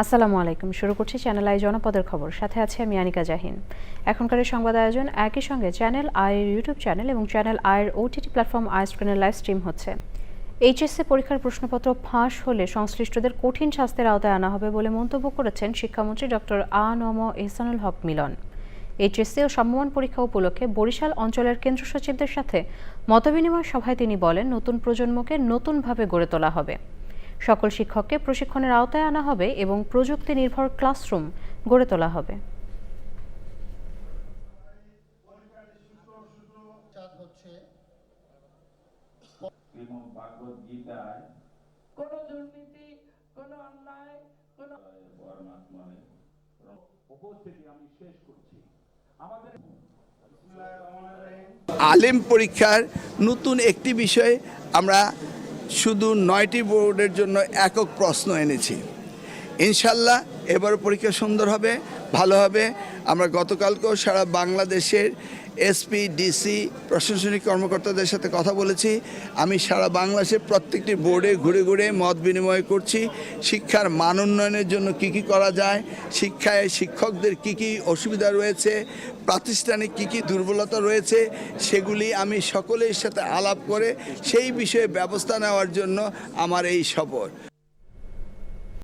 আসসালামু আলাইকুম। শুরু করছি চ্যানেল আই জনপদের খবর। সাথে আছে আমি আনিকা জাহিন। এখনকার এই সংবাদ আয়োজন একই সঙ্গে চ্যানেল আইয়ের ইউটিউব চ্যানেল এবং চ্যানেল আইয়ের ওটিটি প্ল্যাটফর্ম আই স্ক্রিনে লাইভ স্ট্রিম হচ্ছে। এইচএসসি পরীক্ষার প্রশ্নপত্র ফাঁস হলে সংশ্লিষ্টদের কঠিন শাস্তির আওতায় আনা হবে বলে মন্তব্য করেছেন শিক্ষামন্ত্রী ডক্টর আ.ন.ম এহসানুল হক মিলন। এইচএসসি ও সমমান পরীক্ষা উপলক্ষে বরিশাল অঞ্চলের কেন্দ্র সচিবদের সাথে মতবিনিময় সভায় তিনি বলেন, নতুন প্রজন্মকে নতুনভাবে গড়ে তোলা হবে। সকল শিক্ষককে প্রশিক্ষণের আওতায় আনা হবে এবং প্রযুক্তি নির্ভর ক্লাসরুম গড়ে তোলা হবে। আলিম পরীক্ষার নতুন একটি বিষয় আমরা শুধু 9টি বোর্ডের জন্য একক প্রশ্ন এনেছি। ইনশাল্লাহ এবারও পরীক্ষা সুন্দর হবে, ভালো হবে। আমরা গতকালকেও সারা বাংলাদেশের এসপি, ডিসি, প্রশাসনিক কর্মকর্তাদের সাথে কথা বলেছি। আমি সারা বাংলাদেশের প্রত্যেকটি বোর্ডে ঘুরে ঘুরে মত বিনিময় করছি। শিক্ষার মান উন্নয়নের জন্য কী কী করা যায়, শিক্ষায় শিক্ষকদের কী কী অসুবিধা রয়েছে, প্রাতিষ্ঠানিক কী কী দুর্বলতা রয়েছে, সেগুলি আমি সকলের সাথে আলাপ করে সেই বিষয়ে ব্যবস্থা নেওয়ার জন্য আমার এই সফর।